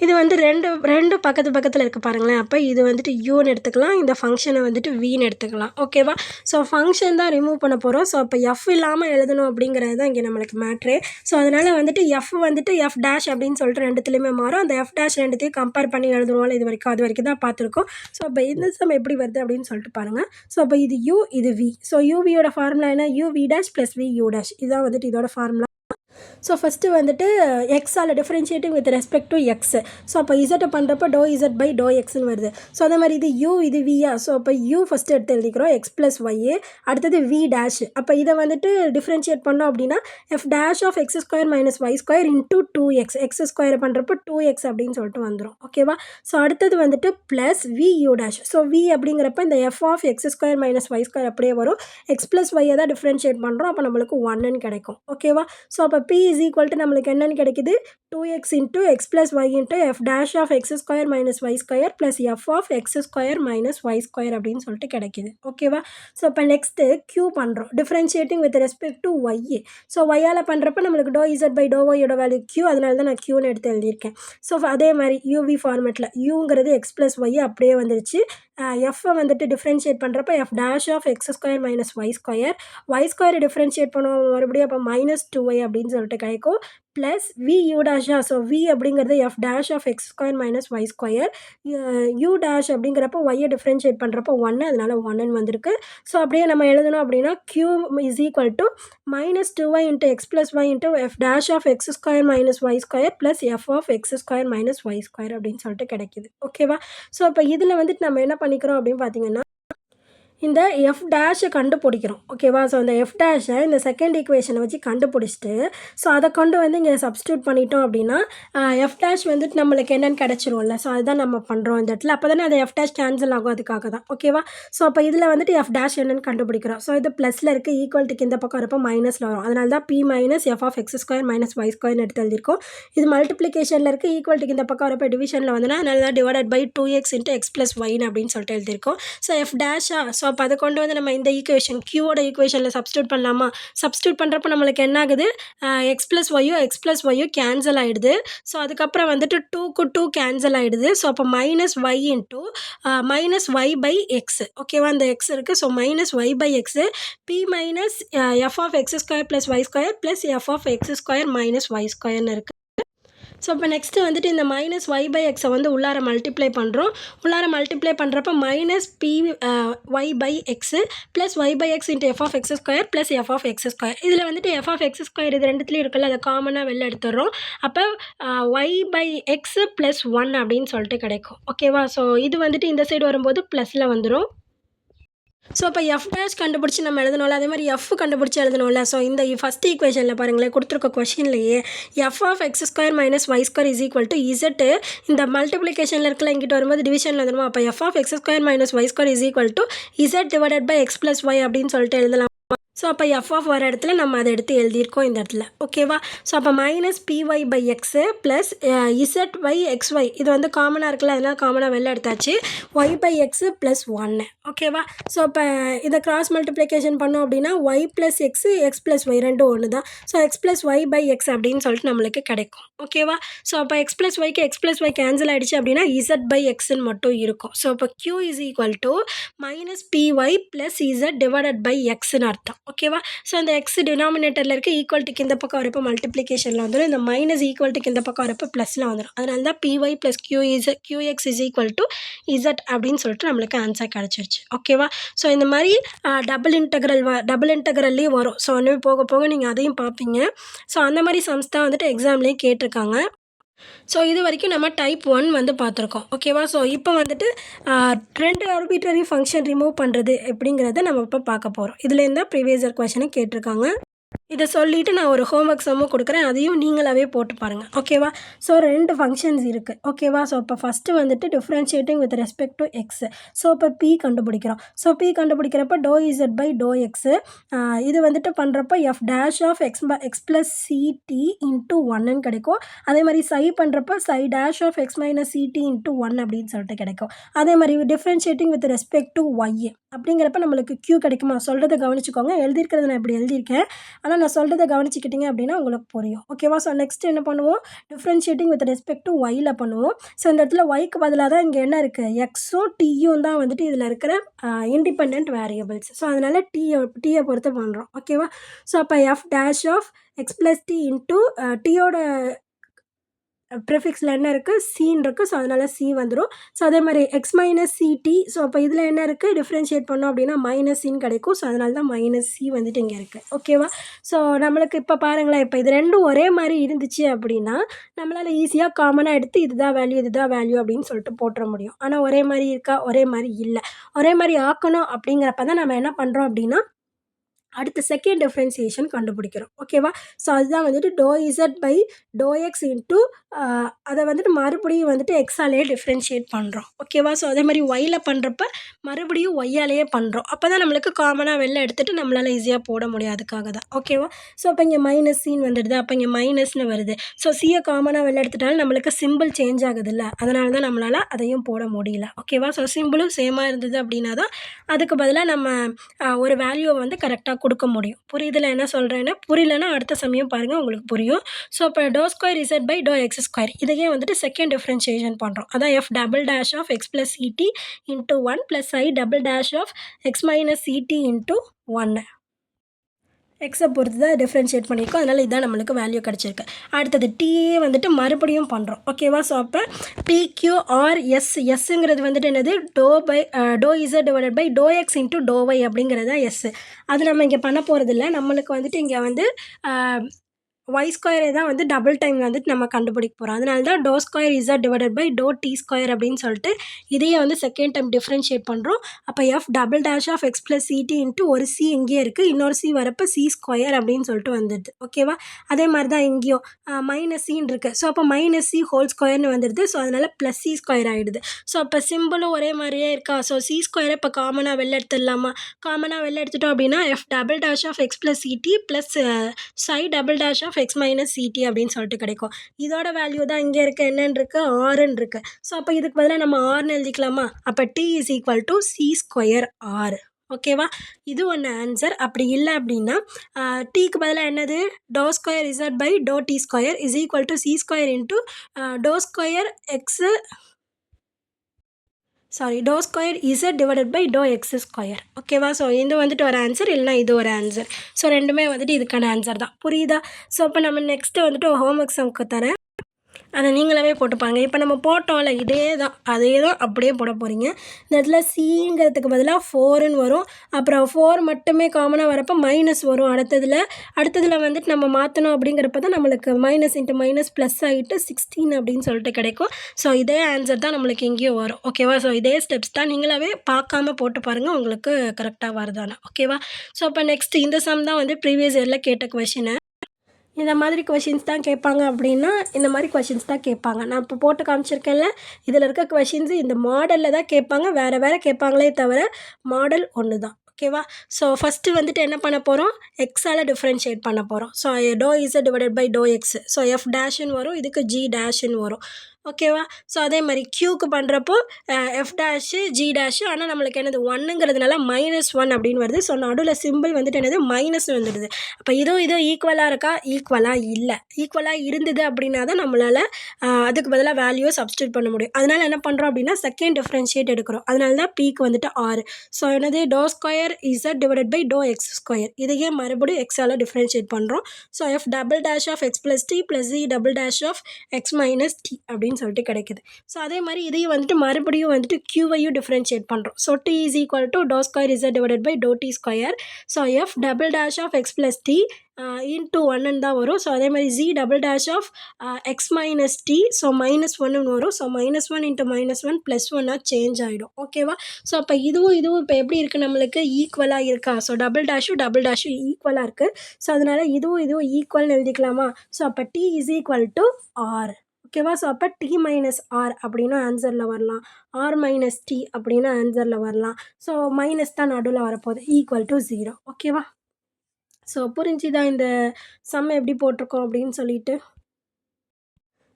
இது வந்து ரெண்டு பக்கத்தில் இருக்குது பாருங்களேன். அப்போ இது வந்துட்டு யூன்னு எடுத்துக்கலாம், இந்த ஃபங்க்ஷனை வந்துட்டு வின்னு எடுத்துக்கலாம். ஓகேவா? ஸோ ஃபங்க்ஷன் தான் ரிமூவ் பண்ண போகிறோம். ஸோ அப்போ எஃப் இல்லாமல் எழுதணும் அப்படிங்கிறது தான் இங்கே நம்மளுக்கு மேட்ரு. ஸோ அதனால் வந்துட்டு எஃப் வந்துட்டு எஃப் டேஷ் அப்படின்னு சொல்லிட்டு ரெண்டுத்துலேயுமே மாறும். அந்த எஃப் டேஷ் ரெண்டுத்தையும் கம்பேர் பண்ணி எழுதுவோம். அது வரைக்கும் தான் பார்த்துருக்கோம். ஸோ அப்போ இந்த சம் எப்படி வருது அப்படின்னு சொல்லிட்டு பாருங்கள். ஸோ அப்போ இது யூ, இது வி. ஸோ யூவியோட ஃபார்முலா என்ன, U V dash plus V U dash. இதுதான் வந்துட்டு இதோட ஃபார்முலா. ஸோ ஃபஸ்ட்டு வந்துட்டு எக்ஸால் differentiating with respect to X. So அப்போ இசட்டை பண்ணுறப்ப டோ இசட் பை டோ எக்ஸ்னு வருது. ஸோ அதே மாதிரி இது யூ, இது வியா. ஸோ அப்போ யூ ஃபஸ்ட்டு எடுத்து எழுதிக்கிறோம், எக்ஸ் ப்ளஸ் ஒய்ஏ. அடுத்தது வி டேஷ். அப்போ இதை வந்துட்டு டிஃப்ரென்ஷியேட் பண்ணோம் அப்படின்னா F dash of X square minus Y square into 2x. X square பண்ணுறப்போ 2x அப்படின்னு சொல்லிட்டு வந்துடும். ஓகேவா? ஸோ அடுத்தது வந்துட்டு plus V U dash. So V அப்படிங்கிறப்ப இந்த F of X square minus Y square அப்படியே வரும். எக்ஸ் ப்ளஸ் ஒய்யை தான் டிஃப்ரென்ஷியேட் பண்ணுறோம். அப்போ நம்மளுக்கு 1ன்னு கிடைக்கும். ஓகேவா? ஸோ அப்போ பி இஸ் ஈக்குவல் டு நம்மளுக்கு என்னன்னு கிடைக்குது, 2x into x plus y into f dash of x square minus y square plus f of x square minus y square அப்படின்னு சொல்லிட்டு கிடைக்குது. ஓகேவா? ஸோ இப்போ நெக்ஸ்ட்டு q பண்ணுறோம், differentiating with respect to y. So ஒய்யால் பண்ணுறப்ப நம்மளுக்கு doh Z by doh ஒய்யோட வேல்யூ q, அதனால தான் நான் க்யூன்னு எடுத்து எழுதியிருக்கேன். ஸோ அதே மாதிரி யூவி ஃபார்மேட்டில் யூங்கிறது x ப்ளஸ் ஒய் அப்படியே வந்துருச்சு. எஃப்பை வந்துட்டு டிஃப்ரென்ஷியேட் பண்ணுறப்ப F dash of X square minus Y square differentiate பண்ணுவோம் மறுபடியும். அப்போ மைனஸ் 2y அப்படின்னு சொல்லிட்டு கிடைக்கும். ப்ளஸ் வி யூ டேஷா. ஸோ வி அப்படிங்கிறது F dash of X square minus Y square. U dash அப்படிங்கிறப்போ ஒய்யை டிஃப்ரென்ஷியேட் பண்ணுறப்போ 1, அதனால 1ன்னு வந்திருக்கு. ஸோ அப்படியே நம்ம எழுதணும் அப்படின்னா Q is equal to minus 2y into X plus Y into F dash of X square minus Y square plus F of X square minus Y square அப்படின்னு சொல்லிட்டு கிடைக்குது. ஓகேவா? ஸோ இப்போ இதில் வந்துட்டு நம்ம என்ன பண்ணிக்கிறோம் அப்படின்னு பார்த்தீங்கன்னா இந்த எஃப் டேஷை கண்டுபிடிக்கிறோம். ஓகேவா? ஸோ அந்த எஃப் டேஷை இந்த செகண்ட் ஈக்குவேஷனை வச்சு கண்டுபிடிச்சிட்டு ஸோ அதை கொண்டு வந்து இங்கே சப்ஸ்டியூட் பண்ணிட்டோம் அப்படின்னா எஃப் டேஷ் வந்துட்டு நம்மளுக்கு என்னென்னு கிடச்சிரும்ல. ஸோ அதுதான் நம்ம பண்ணுறோம் இந்த இடத்துல. அப்போ தானே அந்த எஃப் டேஷ் கேன்சல் ஆகும், அதுக்காக தான். ஓகேவா? ஸோ அப்போ இதில் வந்துட்டு எஃப் டேஷ் என்னென்னு கண்டுபிடிக்கிறோம். ஸோ இது ப்ளஸில் இருக்குது, ஈக்குவல்ட்டுக்கு இந்த பக்கம் வரப்போ மைனஸில் வரும். அதனால தான் P minus F of X square minus Y ஸ்கொயர்னு எடுத்து எழுதியிருக்கோம். இது மல்டிப்ளிகேஷனில் இருக்குது, ஈக்குவல்ட்டுக்கு இந்த பக்கம் வரப்போ டிவிஷனில் வந்துன்னா அதனால தான் divided by 2x into X plus ஒய்னு அப்படின்னு சொல்லிட்டு எழுதியிருக்கோம். So F டேஷா. ஸோ அப்போ அதை கொண்டு வந்து நம்ம இந்த ஈக்குவேஷன் க்யூவோட ஈக்குவேஷனில் சப்ஸ்டியூட் பண்ணலாமா? சப்ஸ்டியூட் பண்ணுறப்போ நம்மளுக்கு என்ன ஆகுது, எக்ஸ் ப்ளஸ் ஒய்யோ கேன்சல் ஆகிடுது. ஸோ அதுக்கப்புறம் வந்துட்டு 2க்கு 2 கேன்சல் ஆகிடுது. ஸோ அப்போ minus Y into minus Y by X. ஓகேவா? அந்த எக்ஸ் இருக்குது. So minus Y by X P minus F of X square plus Y square plus F of X square minus Y ஸ்கொயர்னு இருக்குது. So இப்போ next வந்துட்டு இந்த minus Y by எக்ஸை வந்து உள்ளார மல்டிப்ளை பண்ணுறோம். உள்ளார மல்டிப்ளை பண்ணுறப்ப minus P Y by X plus Y by X into F of X square plus F of X square. இதில் வந்துட்டு எஃப் ஆஃப் எக்ஸ் ஸ்கொயர் இது ரெண்டுத்துலேயும் இருக்குல்ல, அதை காமனாக வெளில எடுத்துடுறோம். அப்போ ஒய் பை எக்ஸு ப்ளஸ் 1 அப்படின்னு சொல்லிட்டு கிடைக்கும். ஓகேவா? ஸோ இது வந்துட்டு இந்த சைடு வரும்போது ப்ளஸில் வந்துடும். ஸோ அப்போ எஃப் டேஷ் கண்டுபிடிச்சி நம்ம எழுதணும்ல, அதே மாதிரி எஃப் கண்டுபிடிச்சி எழுதணும்ல. ஸோ இந்த ஃபஸ்ட் ஈக்குவேஷனில் பாருங்களேன், கொடுத்துருக்க கொஷின்லேயே f of X square minus Y square is equal to z. இந்த மல்டிப்ளிகேஷனில் இருக்கல இங்கிட்ட வரும்போது டிவிஷனில் வந்துடும். அப்போ f of X square minus Y square is equal to z divided by x plus y அப்படின்னு சொல்லிட்டு எழுதலாம். ஸோ அப்போ எஃப் ஆஃப் வர இடத்துல நம்ம அதை எடுத்து எழுதியிருக்கோம் இந்த இடத்துல. ஓகேவா? ஸோ அப்போ minus P Y by X plus Z by X Y. இது வந்து காமனாக இருக்குல்ல, அதனால் காமனாக வெளில எடுத்தாச்சு. Y by X plus 1. ஓகேவா? ஸோ இப்போ இதை கிராஸ் மல்டிப்ளிகேஷன் பண்ணோம் அப்படின்னா Y plus X X plus Y ரெண்டும் ஒன்று தான். So X plus Y by X அப்படின்னு சொல்லிட்டு நம்மளுக்கு கிடைக்கும். ஓகேவா? ஸோ அப்போ எக்ஸ் ப்ளஸ் ஒய் கேன்சல் ஆகிடுச்சு அப்படின்னா இசட் பை எக்ஸ்ன்னு மட்டும் இருக்கும். ஸோ இப்போ q is equal to minus p y plus z divided by எக்ஸ்ன்னு அர்த்தம். ஓகேவா? ஸோ அந்த எக்ஸ் டினாமினேட்டரில் இருக்க ஈக்குவல்ட்டுக்கு இந்த பக்கம் வரப்போ மல்டிப்ளிகேஷனில் வந்துடும். இந்த மைனஸ் ஈக்குவல்ட்டுக்கு இந்த பக்கம் வரப்போ ப்ளஸில் வந்துடும். அதனால தான் PY + QX = Z அப்படின்னு சொல்லிட்டு நம்மளுக்கு ஆன்சர் கிடச்சிருச்சு. ஓகேவா? ஸோ இந்த மாதிரி டபுள் இன்டெக்ரல்லையும் வரும். ஸோ இன்னும் போக போக நீங்கள் அதையும் பார்ப்பீங்க. ஸோ அந்த மாதிரி சம்ஸ் தான் வந்துட்டு எக்ஸாம்லேயும் கேட்டிருக்காங்க. ஸோ இது வரைக்கும் நம்ம டைப் 1 வந்து பார்த்துருக்கோம். ஓகேவா? ஸோ இப்போ வந்துட்டு 2 ஆர்பிட்ரரி ஃபங்க்ஷன் ரிமூவ் பண்ணுறது எப்படிங்கிறத நம்ம இப்போ பார்க்க போகிறோம். இதுலேருந்து தான் ப்ரீவியஸ் இயர் கொஸ்டினை கேட்டிருக்காங்க. இதை சொல்லிவிட்டு நான் ஒரு ஹோம்ஒர்க் சம்மும் கொடுக்குறேன், அதையும் நீங்களாவே போட்டு பாருங்கள். ஓகேவா? ஸோ 2 ஃபங்க்ஷன்ஸ் இருக்குது. ஓகேவா? ஸோ இப்போ ஃபஸ்ட்டு வந்துட்டு differentiating with respect to X. So இப்போ பி கண்டுபிடிக்கிறோம். ஸோ பி கண்டுபிடிக்கிறப்ப ∂z/∂x இது வந்துட்டு பண்ணுறப்ப f'(x + ct) × 1ன்னு கிடைக்கும். அதே மாதிரி சை பண்ணுறப்ப ψ'(x - ct) × 1 அப்படின்னு சொல்லிட்டு கிடைக்கும். அதே மாதிரி differentiating with respect to y அப்படிங்கிறப்ப நம்மளுக்கு q கிடைக்குமா? சொல்கிறத கவனிச்சுக்கோங்க. எழுதியிருக்கிறது நான் இப்படி எழுதியிருக்கேன், ஆனால் நான் சொல்கிறத கவனிச்சிக்கிட்டிங்க அப்படின்னா உங்களுக்கு புரியும். ஓகேவா? ஸோ நெக்ஸ்ட் என்ன பண்ணுவோம்? டிஃப்ரென்ஷியேட்டிங் வித் ரெஸ்பெக்ட் டு ஒய்யில் பண்ணுவோம். ஸோ இந்த இடத்துல ஒய்க்கு பதிலாக தான் இங்கே என்ன இருக்குது? எக்ஸும் டியும் தான் வந்துட்டு இதில் இருக்கிற இண்டிபெண்ட் வேரியபிள்ஸ். ஸோ அதனால் டீயை பொறுத்து பண்ணுறோம். ஓகேவா? ஸோ அப்போ f'(x + t) இன்ட்டு டீயோட ப்ரிஃபிக்ஸில் என்ன இருக்குது? சீன் இருக்குது. ஸோ அதனால் சி வந்துடும். ஸோ அதே மாதிரி x - ct. ஸோ அப்போ இதில் என்ன இருக்குது? டிஃப்ரென்ஷியேட் பண்ணோம் அப்படின்னா -சின்னு கிடைக்கும். ஸோ அதனால தான் -c வந்துட்டு இங்கே இருக்குது. ஓகேவா? ஸோ நம்மளுக்கு இப்போ பாருங்களேன், இப்போ இது ரெண்டும் ஒரே மாதிரி இருந்துச்சு அப்படின்னா நம்மளால் ஈஸியாக காமனாக எடுத்து இதுதான் வேல்யூ அப்படின்னு சொல்லிட்டு போட்டுற முடியும். ஆனால் ஒரே மாதிரி இருக்கா? ஒரே மாதிரி இல்லை. ஒரே மாதிரி ஆக்கணும் அப்படிங்கிறப்ப தான் நம்ம என்ன பண்ணுறோம் அப்படின்னா அடுத்து செகண்ட் டிஃப்ரென்சியேஷன் கண்டுபிடிக்கிறோம். ஓகேவா? ஸோ அதுதான் வந்துட்டு ∂z/∂x இன்ட்டு அதை வந்துட்டு மறுபடியும் வந்துட்டு எக்ஸாலேயே டிஃப்ரென்ஷியேட் பண்ணுறோம். ஓகேவா? ஸோ அதே மாதிரி ஒய்யில் பண்ணுறப்ப மறுபடியும் ஒய்யாலேயே பண்ணுறோம். அப்போ தான் நம்மளுக்கு காமனாக வெளில எடுத்துகிட்டு நம்மளால் ஈஸியாக போட முடியும். அதுக்காக தான். ஓகேவா? ஸோ அப்போ இங்கே -சின்னு வந்துடுது. அப்போ இங்கே மைனஸ்னு வருது. ஸோ சியை காமனாக வெளில எடுத்துட்டாலும் நம்மளுக்கு சிம்பிள் சேஞ்ச் ஆகுதுல்ல, அதனால தான் நம்மளால் அதையும் போட முடியல. ஓகேவா? ஸோ சிம்பிளும் சேமாக இருந்தது அப்படின்னா தான் அதுக்கு பதிலாக நம்ம ஒரு வேல்யூவை வந்து கரெக்டாக கொடுக்க முடியும். புரியுதுல என்ன சொல்கிறேன்னு? புரியலன்னா அடுத்த சமயம் பாருங்கள், உங்களுக்கு புரியும். ஸோ இப்போ ∂2z/∂x², இதையே வந்துட்டு செகண்ட் டிஃப்ரென்ஷியேஷன் பண்ணுறோம். அதான் f'(x + ct) × 1 + i'(x - ct) × 1 எக்ஸை பொறுத்து தான் டிஃப்ரென்ஷியேட் பண்ணியிருக்கோம். அதனால் இதுதான் நம்மளுக்கு வேல்யூ கிடச்சிருக்கு. அடுத்தது டீயே வந்துட்டு மறுபடியும் பண்ணுறோம். ஓகேவா? ஸோ அப்போ PQRS. எஸ்ஸுங்கிறது வந்துட்டு என்னது? ∂z/∂x × ∂y அப்படிங்கிறது தான் எஸ். அது நம்ம இங்கே பண்ண போகிறதில்ல. நம்மளுக்கு வந்துட்டு இங்கே வந்து y² தான் வந்து டபுள் டைம் வந்துட்டு நம்ம கண்டுபிடிக்க போகிறோம். அதனால தான் ∂2z/∂t² அப்படின்னு சொல்லிட்டு இதையே வந்து செகண்ட் டைம் டிஃப்ரென்ஷியேட் பண்ணுறோம். அப்போ f'(x + ct) இன்ட்டு ஒரு சி இங்கேயே இருக்குது, இன்னொரு சி வரப்போ c² அப்படின்னு சொல்லிட்டு வந்துடுது. ஓகேவா? அதே மாதிரி தான் இங்கேயும் -சின்னு இருக்குது. ஸோ அப்போ -c² வந்துடுது. ஸோ அதனால் +c² ஆகிடுது. ஸோ அப்போ சிம்பிளும் ஒரே மாதிரியே இருக்கா? ஸோ c² இப்போ காமனாக வெளில எடுத்துடலாமா? காமனாக வெளில எடுத்துட்டோம் அப்படின்னா f'(x + ct) + ψ'(x - ct) அப்படின்னு சொல்லிட்டு கிடைக்கும். இதோட வேல்யூ தான் இங்கே இருக்க என்னன்னு இருக்குது? 6ன்னு இருக்குது. ஸோ அப்போ இதுக்கு பதிலாக நம்ம 6ன்னு எழுதிக்கலாமா? அப்போ t = c²r. ஓகேவா? இது ஒன்று ஆன்சர். அப்படி இல்லை அப்படின்னா டீக்கு பதிலாக என்னது? ∂2z/∂t² = c² × ∂2z/∂x². ஓகேவா? ஸோ இது வந்துட்டு ஒரு ஆன்சர், இல்லைனா இது ஒரு ஆன்சர். ஸோ ரெண்டுமே வந்துட்டு இதுக்கான ஆன்சர் தான். புரியுதா? ஸோ இப்போ நம்ம நெக்ஸ்ட்டு வந்துட்டு ஹோம்ஒர்க் சம்க்கு தரேன், அதை நீங்களாவே போட்டுப்பாங்க. இப்போ நம்ம போட்டோம்ல, அதே தான் அப்படியே போட போகிறீங்க. இந்த இடத்துல சிங்கிறதுக்கு பதிலாக 4ன்னு வரும். அப்புறம் 4 மட்டுமே காமனாக வரப்போ மைனஸ் வரும். அடுத்ததில் வந்துட்டு நம்ம மாற்றணும் அப்படிங்கிறப்ப தான் நம்மளுக்கு -(-) ப்ளஸ் ஆகிட்டு 16 அப்படின்னு சொல்லிட்டு கிடைக்கும். ஸோ இதே ஆன்சர் தான் நம்மளுக்கு இங்கேயும் வரும். ஓகேவா? ஸோ இதே ஸ்டெப்ஸ் தான், நீங்களாவே பார்க்காம போட்டு பாருங்கள், உங்களுக்கு கரெக்டாக வருதானே. ஓகேவா? ஸோ அப்போ நெக்ஸ்ட் இந்த சம் தான் வந்து ப்ரீவியஸ் இயரில் கேட்ட கொஷினை. இந்த மாதிரி கொஷின்ஸ் தான் கேட்பாங்க அப்படின்னா இந்த மாதிரி கொஷின்ஸ் தான் கேட்பாங்க. நான் இப்போ போட்டு காமிச்சிருக்கேன்ல, இதில் இருக்க கொஷின்ஸு இந்த மாடலில் தான் கேட்பாங்க. வேறு கேட்பாங்களே தவிர மாடல் ஒன்று தான். ஓகேவா? ஸோ ஃபஸ்ட்டு வந்துட்டு என்ன பண்ண போகிறோம்? எக்ஸால் டிஃப்ரென்ஷியேட் பண்ண போகிறோம். So ∂z/∂x. ஸோ f' வரும், இதுக்கு g' வரும். ஓகேவா? ஸோ அதே மாதிரி க்யூக்கு பண்ணுறப்போ எஃப் டேஷு ஜி டேஷு, ஆனால் நம்மளுக்கு என்னது ஒன்னுங்கிறதுனால -1 அப்படின்னு வருது. ஸோ நடுவில் சிம்பிள் வந்துட்டு என்னது மைனஸ் வந்துடுது. அப்போ இதுவும் ஈக்குவலாக இருக்கா? ஈக்குவலாக இல்லை. ஈக்குவலாக இருந்தது அப்படின்னா தான் நம்மளால் அதுக்கு பதிலாக வேல்யூவை சப்ஸ்டியூட் பண்ண முடியும். அதனால் என்ன பண்ணுறோம் அப்படின்னா செகண்ட் டிஃப்ரென்ஷியேட் எடுக்கிறோம். அதனால தான் பிக்கு வந்துட்டு 6. ஸோ என்னது doe square z divided by to x square. இதையே மறுபடியும் எக்ஸால் டிஃப்ரென்ஷியேட் பண்ணுறோம். So f double dash of x plus t plus g double dash of x minus t அப்படின்னு சொல்லிட்டு கிடைக்குது. ஸோ அதே மாதிரி இதையும் வந்துட்டு மறுபடியும் வந்துட்டு க்யூவையும் டிஃப்ரென்ஷியேட் பண்ணுறோம். So t is equal to doe square z divided by to t square. So f double dash of x plus t into 1 தான் வரும். ஸோ அதே மாதிரி g double dash of x minus t. So -1 வரும். So -1 into -1 +1 change ஆகிடும். ஓகேவா? So அப்போ இதுவும் இப்போ எப்படி இருக்குது நம்மளுக்கு ஈக்குவலாக இருக்கா? ஸோ டபுள் டேஷும் ஈக்குவலாக இருக்குது. ஸோ அதனால் இதுவும் ஈக்குவல்னு எழுதிக்கலாமா? ஸோ அப்போ t is equal to r. ஓகேவா? ஸோ அப்போ டி மைனஸ் ஆர் அப்படின்னு ஆன்சரில் வரலாம். ஆர் மைனஸ் டி அப்படின்னு ஆன்சரில் வரலாம். ஸோ மைனஸ் தான் நடுவில் வரப்போகுது. Equal to 0. ஓகேவா? ஸோ புரிஞ்சுதா இந்த சம் எப்படி போட்டிருக்கோம் அப்படின்னு சொல்லிட்டு?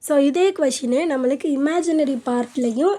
ஸோ இதே கொஷினு நம்மளுக்கு இமேஜினரி பார்ட்லேயும்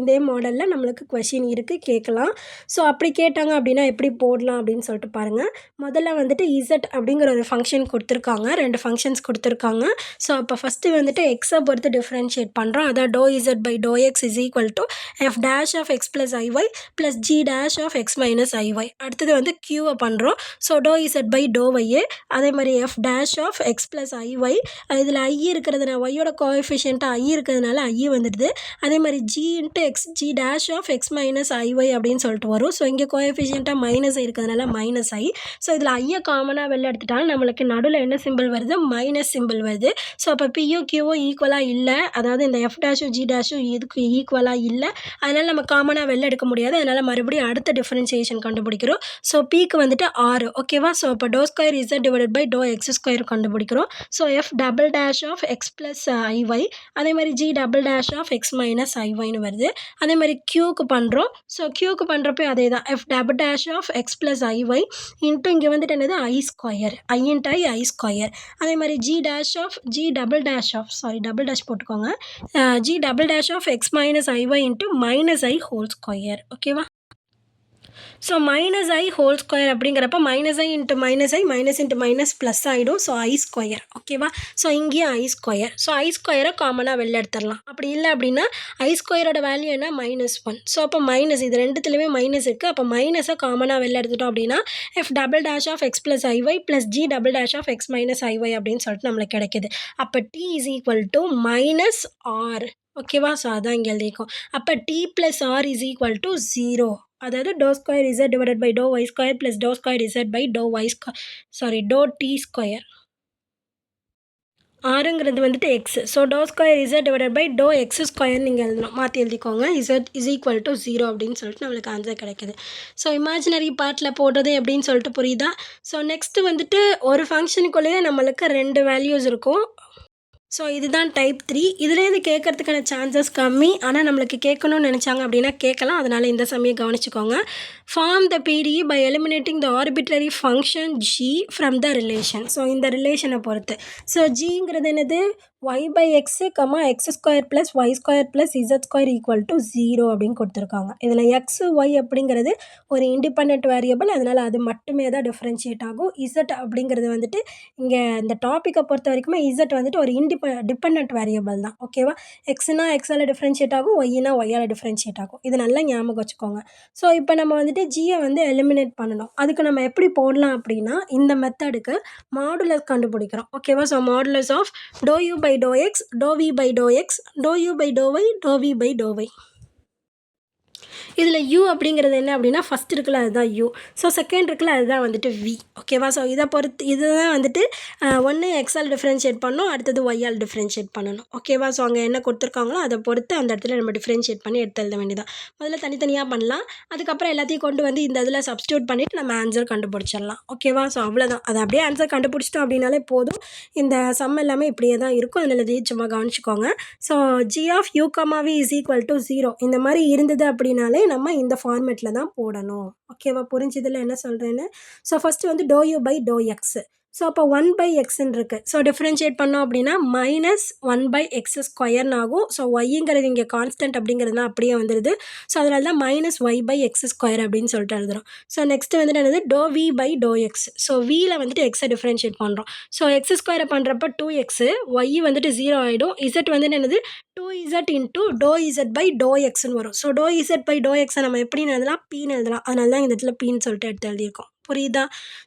இதே மாடலில் நம்மளுக்கு கொஷின் இருக்குது, கேட்கலாம். ஸோ அப்படி கேட்டாங்க அப்படின்னா எப்படி போடலாம் அப்படின்னு சொல்லிட்டு பாருங்கள். முதல்ல வந்துட்டு இசட் அப்படிங்கிற ஒரு ஃபங்க்ஷன் கொடுத்துருக்காங்க. 2 ஃபங்க்ஷன்ஸ் கொடுத்துருக்காங்க. ஸோ அப்போ ஃபஸ்ட்டு வந்துட்டு எக்ஸை பொறுத்து டிஃப்ரென்ஷியேட் பண்ணுறோம். அதான் dou Z by to x is equal to f dash of x plus i y plus g dash of x minus i y. அடுத்தது வந்து க்யூவை பண்ணுறோம். So dou Z by dou ஒய்யே, அதே மாதிரி f dash of x plus i y. இதில் i இருக்கிறதுனா ஒய்யோட கோஎஃபிஷியண்ட்டாக ஐ இருக்கிறதுனால ஐ வந்துடுது. அதே மாதிரி g into x g dash of x minus i y அப்படின்னு சொல்லிட்டு வரும். ஸோ இங்கே கோஎஃபிஷியண்ட்டாக மைனஸ் இருக்கிறதுனால மைனஸ் ஐ. ஸோ இதில் ஐயை காமனாக வெளில எடுத்துட்டாலும் நம்மளுக்கு நடுவில் என்ன சிம்பிள் வருது? மைனஸ் சிம்பிள் வருது. ஸோ அப்போ பியும் கியூவும் ஈக்குவலாக இல்லை. அதாவது இந்த எஃப் டேஷும் ஜி டேஷும் இதுக்கு ஈக்குவலாக இல்லை. அதனால் நம்ம காமனாக வெளில எடுக்க முடியாது. அதனால் மறுபடியும் அடுத்த டிஃபரன்சியேஷன் கண்டுபிடிக்கிறோம். ஸோ பிக்கு வந்துட்டு 6. ஓகேவா? ஸோ அப்போ dou square z divided by to x square கண்டுபிடிக்கிறோம். So f double dash of x plus i y, அதே மாதிரி g double dash of x minus ஐஒய்னு வருது. அதே மாதிரி க்யூக்கு பண்ணுறோம். ஸோ க்யூக்கு பண்ணுறப்போ அதே தான், f double dash of x plus i y into இங்கே வந்துட்டு என்னது i square, i into i square. அதே மாதிரி g double dash of double dash போட்டுக்கோங்க, g double dash of x minus i y into minus i whole square. ஓகேவா? So minus i whole square அப்படிங்கிறப்ப minus i into minus into minus plus ஆகிடும். So i square. ஓகேவா? So இங்கேயும் i square. So I ஸ்கொயரை காமனாக வெளில எடுத்துடலாம். அப்படி இல்லை அப்படின்னா ஐ ஸ்கொயரோட வேல்யூ என்ன? -1. ஸோ அப்போ மைனஸ், இது ரெண்டுத்துலேயுமே மைனஸ் இருக்குது. அப்போ மைனஸை காமனாக வெளில எடுத்துட்டோம் அப்படின்னா f double dash of x plus i y plus g double dash of x minus i y அப்படின்னு சொல்லிட்டு நம்மளுக்கு கிடைக்கிது. அப்போ t is equal to minus r. ஓகேவா? ஸோ அதான் இங்கே எழுதியிருக்கோம். அப்போ t plus r is equal to 0. அதாவது dou square z divided by to y square plus dou square z by to t square. ஆறுங்கிறது வந்துட்டு x. So dou square z divided by to x square நீங்கள் எழுதணும். மாற்றி எழுதிக்கோங்க. Z is equal to 0 அப்படின்னு சொல்லிட்டு நம்மளுக்கு ஆன்சர் கிடைக்கிது. ஸோ இமேஜினரி பார்ட்டில் போடுறது எப்படின்னு சொல்லிட்டு புரியுதா? ஸோ நெக்ஸ்ட்டு வந்துட்டு ஒரு ஃபங்க்ஷனுக்குள்ளேயே நம்மளுக்கு 2 வேல்யூஸ் இருக்கும். ஸோ இதுதான் டைப் 3. இதுலேருந்து கேட்கறதுக்கான சான்சஸ் கம்மி. ஆனால் நம்மளுக்கு கேட்கணும்னு நினச்சாங்க அப்படின்னா கேட்கலாம். அதனால் இந்த சமயம் கவனிச்சுக்கோங்க. Form the PDE by eliminating the arbitrary function g from the relation. So இந்த ரிலேஷனை பொறுத்து. ஸோ ஜிங்கிறது என்னது? Y by x x square plus Y square plus Z square equal to 0 அப்படின்னு கொடுத்துருக்காங்க. இதில் எக்ஸு ஒய் அப்படிங்கிறது ஒரு இண்டிபெண்ட் வேரியபிள். அதனால் அது மட்டுமே தான் டிஃப்ரென்ஷியேட் ஆகும். இசட் அப்படிங்கிறது வந்துட்டு இங்கே இந்த டாப்பிக்கை பொறுத்த வரைக்குமே இசட் வந்துட்டு ஒரு டிபெண்ட் வேரியபிள் தான். ஓகேவா? எக்ஸ்னா எக்ஸால் டிஃப்ரென்ஷியேட் ஆகும், ஒய்னா ஒய்யால் டிஃப்ரென்ஷியேட் ஆகும். இது நல்லா ஞாபகம் வச்சுக்கோங்க. ஸோ இப்போ நம்ம வந்துட்டு ஜியை வந்து எலிமினேட் பண்ணணும். அதுக்கு நம்ம எப்படி போடலாம் அப்படின்னா இந்த மெத்தடுக்கு மாடுலஸ் கண்டுபிடிக்கிறோம். ஓகேவா? So modulus of doe u by to x, doe v by to x, doe u by to y, doe v by to y. இதில் யூ அப்படிங்கிறது என்ன அப்படின்னா ஃபஸ்ட் இருக்குல்ல அதுதான் யூ. ஸோ செகண்ட் இருக்குல்ல அதுதான் வந்துட்டு வி. ஓகேவா? ஸோ இதை பொறுத்து இதுதான் வந்துட்டு ஒன்று எக்ஸால் டிஃப்ரென்ஷியேட் பண்ணணும், அடுத்தது ஒய்யால் டிஃப்ரென்ஷியேட் பண்ணணும். ஓகேவா? ஸோ அங்கே என்ன கொடுத்துருக்காங்களோ அதை பொறுத்து அந்த இடத்துல நம்ம டிஃப்ரென்ஷியேட் பண்ணி எடுத்து எழுத வேண்டியதான். முதல்ல தனித்தனியாக பண்ணலாம். அதுக்கப்புறம் எல்லாத்தையும் கொண்டு வந்து இந்த இதில் சப்ஸ்டியூட் பண்ணிவிட்டு நம்ம ஆன்சர் கண்டுபிடிச்சிடலாம். ஓகேவா? ஸோ அவ்வளோதான். அதை அப்படியே ஆன்சர் கண்டுபிடிச்சிட்டோம் அப்படின்னாலே போதும். இந்த சம் எல்லாமே இப்படியே தான் இருக்கும். அதில் இதையும் சும்மா கவனிச்சுக்கோங்க. So g of u comma v is equal to 0 இந்த மாதிரி இருந்தது அப்படின்னாலே நம்ம இந்த ஃபார்மேட்டில் தான் போடணும். ஓகேவா? புரிஞ்சதில் என்ன சொல்கிறேன்னு? ஸோ ஃபஸ்ட்டு வந்து doe u by to X. So அப்போ 1/xன்னு இருக்குது. ஸோ டிஃப்ரென்ஷியேட் பண்ணோம் அப்படின்னா -1/x² ஆகும். ஸோ ஒய்ங்கிறது இங்கே கான்ஸ்டன்ட் அப்படிங்கிறதுலாம் அப்படியே வந்துடுது. ஸோ அதனால தான் -y/x² அப்படின்னு சொல்லிட்டு எழுதுகிறோம். ஸோ நெக்ஸ்ட்டு வந்துட்டு என்னது ∂v/∂x. ஸோ வியில் வந்துட்டு எக்ஸை டிஃப்ரென்ஷியேட் பண்ணுறோம். ஸோ x² பண்ணுறப்ப 2x, ஒய் வந்துட்டு 0 ஆகிடும். z வந்துட்டு என்னது 2z இன்ட்டு ∂z/∂xன்னு வரும். ஸோ ∂z/∂xை நம்ம எப்படின்னு எழுதலாம், பீன்னு எழுதலாம். அதனால தான் இந்த இடத்துல பீன்னு சொல்லிட்டு எடுத்து எழுதியிருக்கோம். புரியுதா?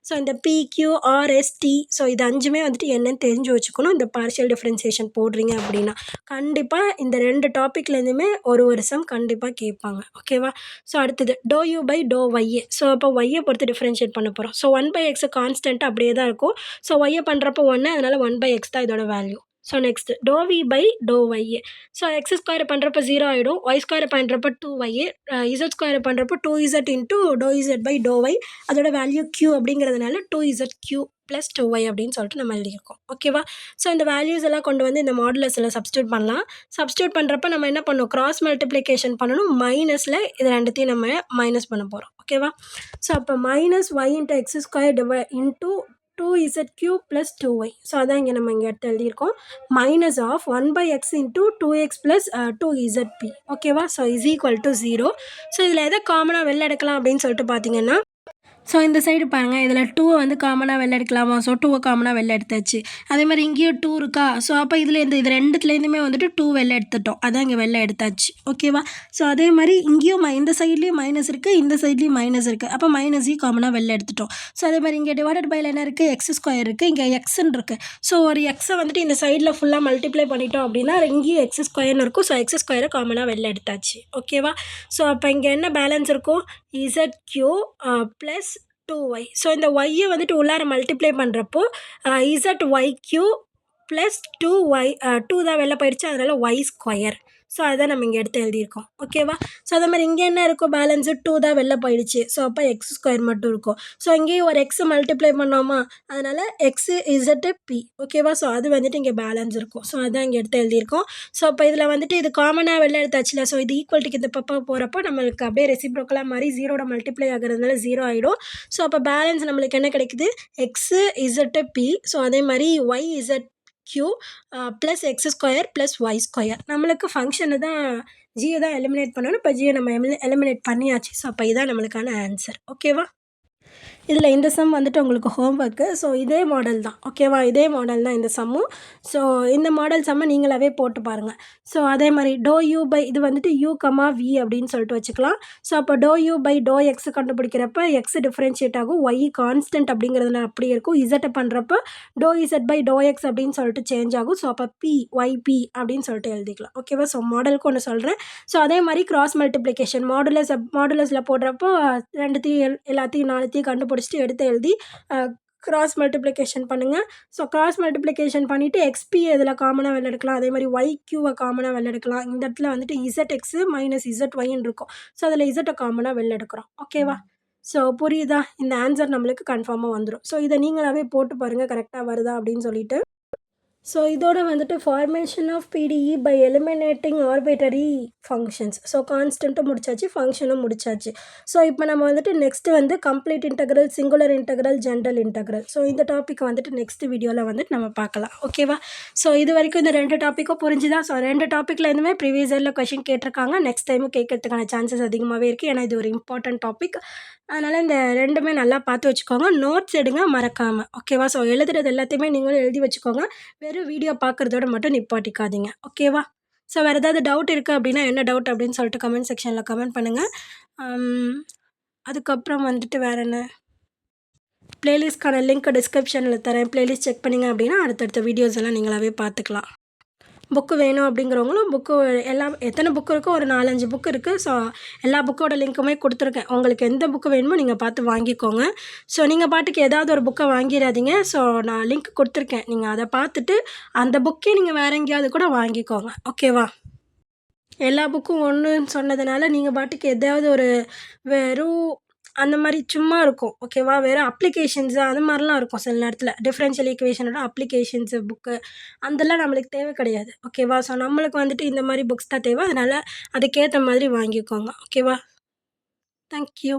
ஸோ இந்த p, q, r, s, t, so இது 5மே வந்துட்டு என்னன்னு தெரிஞ்சு வச்சுக்கணும். இந்த பார்ஷியல் டிஃப்ரென்சியேஷன் போடுறீங்க அப்படின்னா கண்டிப்பாக இந்த 2 டாப்பிக்லேருந்துமே ஒரு சம் கண்டிப்பாக கேட்பாங்க. ஓகேவா? ஸோ அடுத்தது ∂u/∂y. ஸோ அப்போ ஒய்யை பொறுத்து டிஃப்ரென்ஷியேட் பண்ண போகிறோம். ஸோ 1/x கான்ஸ்டன்ட் அப்படியே தான் இருக்கும். ஸோ ஒய்யை பண்ணுறப்போ 1, அதனால் 1/x தான் இதோட value. So next ∂v/∂y. So x² பண்ணுறப்ப 0 ஆகிடும். y² பண்ணுறப்ப 2y, z² பண்ணுறப்போ 2z இன்ட்டு ∂z/∂y. அதோட வேல்யூ q அப்படிங்கிறதுனால 2zq + 2y அப்படின்னு சொல்லிட்டு நம்ம எழுதியிருக்கோம். ஓகேவா? ஸோ இந்த வேல்யூஸ் எல்லாம் கொண்டு வந்து இந்த மாடுலஸில் சப்ஸ்டியூட் பண்ணலாம். சப்ஸ்டியூட் பண்ணுறப்ப நம்ம என்ன பண்ணணும், கிராஸ் மல்டிப்ளிகேஷன் பண்ணணும். மைனஸில் இது ரெண்டுத்தையும் நம்ம மைனஸ் பண்ண போகிறோம். ஓகேவா? ஸோ அப்போ -y × x² into 2zq + 2y. So அதான் நம்ம இங்கே எடுத்து எழுதியிருக்கோம். -1/x into 2x + 2zp. ஓகேவா? ஸோ =0. ஸோ இதில் எதை காமனாக வெளில எடுக்கலாம் அப்படின்னு சொல்லிட்டு பார்த்தீங்கன்னா, ஸோ இந்த சைடு பாருங்கள், இதில் 2 வந்து காமனாக வெளில எடுக்கலாமா? ஸோ 2 காமனாக வெளில எடுத்தாச்சு. அதே மாதிரி இங்கேயும் 2 இருக்கா? ஸோ அப்போ இதுலேருந்து இது ரெண்டுத்துலேருந்துமே வந்துட்டு 2 வெளில எடுத்துட்டோம். அதான் இங்கே வெளில எடுத்தாச்சு. ஓகேவா? ஸோ அதே மாதிரி இங்கேயும் இந்த சைட்லேயும் மைனஸ் இருக்குது, இந்த சைட்லேயும் மைனஸ் இருக்குது. அப்போ -ஐயும் காமனாக வெளில எடுத்துட்டோம். ஸோ அதே மாதிரி இங்கே டிவைடட் பையில் என்ன இருக்குது, x² இருக்குது, இங்கே எக்ஸ்ன்னு இருக்குது. ஸோ ஒரு எக்ஸை வந்துட்டு இந்த சைடில் ஃபுல்லாக மல்டிப்ளை பண்ணிட்டோம் அப்படின்னா இங்கேயும் x² இருக்கும். ஸோ x² காமனாக வெளில எடுத்தாச்சு. ஓகேவா? ஸோ அப்போ இங்கே என்ன பேலன்ஸ் இருக்கும், zq + 2y. ஸோ இந்த ஒய்யை வந்துட்டு உள்ளார மல்டிப்ளை பண்ணுறப்போ zyq + 2y, 2 தான் வெளில போயிடுச்சு, அதனால் y². ஸோ அதுதான் நம்ம இங்கே எடுத்து எழுதியிருக்கோம். ஓகேவா? ஸோ அதே மாதிரி இங்கே என்ன இருக்கும், பேலன்ஸு 2 தான் வெளில போயிடுச்சு. ஸோ அப்போ x² மட்டும் இருக்கும். ஸோ இங்கேயும் ஒரு எக்ஸை மல்டிப்ளை பண்ணோமா, அதனால் x, z, p. ஓகேவா? ஸோ அது வந்துட்டு இங்கே பேலன்ஸ் இருக்கும். ஸோ அதான் இங்கே எடுத்து எழுதியிருக்கோம். ஸோ அப்போ இதில் வந்துட்டு இது காமனாக வெளில எடுத்தாச்சுல. ஸோ இது ஈக்குவல்ட்டுக்கு இந்த பக்கம் போகிறப்போ நம்மளுக்கு அப்படியே ரெசிப்ரோக்கலாக மாதிரி 0 மல்டிப்ளை ஆகிறதுனால 0 ஆகிடும். ஸோ அப்போ பேலன்ஸ் நம்மளுக்கு என்ன கிடைக்குது, x, z, p. ஸோ அதே மாதிரி y, z, q + x² + y². நம்மளுக்கு ஃபங்க்ஷனை தான் ஜியை தான் எலிமினேட் பண்ணணும். இப்போ ஜியை நம்ம எலிமினேட் பண்ணியாச்சு. ஸோ அப்போ இதான் நம்மளுக்கான ஆன்சர். ஓகேவா? இதில் இந்த சம் வந்துட்டு உங்களுக்கு ஹோம்ஒர்க்கு. ஸோ இதே மாடல் தான். ஓகேவா? இதே மாடல் தான் இந்த சம்மும். ஸோ இந்த மாடல் சம்மை நீங்களாவே போட்டு பாருங்கள். ஸோ அதே மாதிரி இது வந்துட்டு u, v அப்படின்னு சொல்லிட்டு வச்சுக்கலாம். ஸோ அப்போ ∂u/∂x கண்டுபிடிக்கிறப்ப எக்ஸ் டிஃப்ரென்ஷியேட் ஆகும், ஒய் கான்ஸ்டன்ட் அப்படிங்கிறதுனால அப்படியே இருக்கும். இசட்டை பண்ணுறப்ப ∂z/∂x அப்படின்னு சொல்லிட்டு சேஞ்ச் ஆகும். ஸோ அப்போ yp அப்படின்னு சொல்லிட்டு எழுதிக்கலாம். ஓகேவா? ஸோ மாடலுக்கு ஒன்று சொல்கிறேன். ஸோ அதே மாதிரி கிராஸ் மல்டிப்ளிகேஷன் மாடுலஸில் போடுறப்போ எல்லாத்தையும் 4த்தையும் கண்டுபிடிச்சிட்டு எடுத்து எழுதி கிராஸ் மல்டிப்ளிகேஷன் பண்ணுங்கள். ஸோ கிராஸ் மல்டிப்ளிகேஷன் பண்ணிவிட்டு எக்ஸ்பி இதில் காமனாக வெளில எடுக்கலாம். அதே மாதிரி ஒய்க்யூவை காமனாக வெளில எடுக்கலாம். இந்த இடத்துல வந்துட்டு ZX - ZYன்னு இருக்கும். ஸோ அதில் இசட்டை காமனாக வெளில எடுக்கிறோம். ஓகேவா? ஸோ புரியுதா? இந்த ஆன்சர் நம்மளுக்கு கன்ஃபார்மாக வந்துடும். ஸோ இதை நீங்களாவே போட்டு பாருங்கள் கரெக்டாக வருதா அப்படின்னு சொல்லிட்டு. ஸோ இதோட வந்துட்டு formation of PDE by eliminating arbitrary functions. So கான்ஸ்டன்ட்டும் முடிச்சாச்சு, ஃபங்க்ஷனும் முடிச்சாச்சு. ஸோ இப்போ நம்ம வந்துட்டு நெக்ஸ்ட்டு வந்து complete integral, singular integral, general integral. So இந்த டாப்பிக்கை வந்துட்டு நெக்ஸ்ட் வீடியோவில் வந்துட்டு நம்ம பார்க்கலாம். ஓகேவா? ஸோ இது வரைக்கும் இந்த 2 டாப்பிக்கும் புரிஞ்சுதா? ஸோ 2 டாப்பிக்கில் இருந்துமே ப்ரீவியஸ் இயரில் கொஷின் கேட்டிருக்காங்க. நெக்ஸ்ட் டைமும் கேட்கறதுக்கான சான்சஸ் அதிகமாகவே இருக்குது. ஏன்னா இது ஒரு இம்பார்ட்டன்ட் டாபிக். அதனால் இந்த 2மே நல்லா பார்த்து வச்சுக்கோங்க. நோட்ஸ் எடுங்க மறக்காமல். ஓகேவா? ஸோ எழுதுறது எல்லாத்தையுமே நீங்களும் எழுதி வச்சுக்கோங்க. வெறும் வீடியோ பார்க்குறதோட மட்டும் நிப்பாட்டிக்காதீங்க. ஓகேவா? ஸோ வேறு ஏதாவது டவுட் இருக்குது அப்படின்னா என்ன டவுட் அப்படின்னு சொல்லிட்டு கமெண்ட் செக்ஷனில் கமெண்ட் பண்ணுங்கள். அதுக்கப்புறம் வந்துட்டு வேறு என்ன, ப்ளேலிஸ்ட்கான லிங்க் டிஸ்கிரிப்ஷனில் தரேன். ப்ளேலிஸ்ட் செக் பண்ணிங்க அப்படின்னா அடுத்தடுத்த வீடியோஸ் எல்லாம் நீங்களாவே பார்த்துக்கலாம். புக்கு வேணும் அப்படிங்கிறவங்களும் எத்தனை புக்கு இருக்கோ ஒரு 4-5 புக்கு இருக்குது. ஸோ எல்லா புக்கோட லிங்க்குமே கொடுத்துருக்கேன். உங்களுக்கு எந்த புக்கு வேணுமோ நீங்கள் பார்த்து வாங்கிக்கோங்க. ஸோ நீங்கள் பாட்டுக்கு ஏதாவது ஒரு புக்கை வாங்கிடாதீங்க. ஸோ நான் லிங்க் கொடுத்துருக்கேன். நீங்கள் அதை பார்த்துட்டு அந்த புக்கே நீங்கள் வேறு எங்கேயாவது கூட வாங்கிக்கோங்க. ஓகேவா? எல்லா புக்கும் ஒன்றுன்னு சொன்னதுனால நீங்கள் பாட்டுக்கு எதாவது ஒரு வெறும் அந்த மாதிரி சும்மா இருக்கும். ஓகேவா? வேறு அப்ளிகேஷன்ஸு அது மாதிரிலாம் இருக்கும் சில நேரத்தில். டிஃப்ரென்ஷியல் ஈக்குவேஷனோட அப்ளிகேஷன்ஸு புக்கு அதெல்லாம் நம்மளுக்கு தேவை கிடையாது. ஓகேவா? ஸோ நம்மளுக்கு வந்துட்டு இந்த மாதிரி புக்ஸ் தான் தேவை. அதனால் அதுக்கேற்ற மாதிரி வாங்கிக்கோங்க. ஓகேவா? தேங்க்யூ.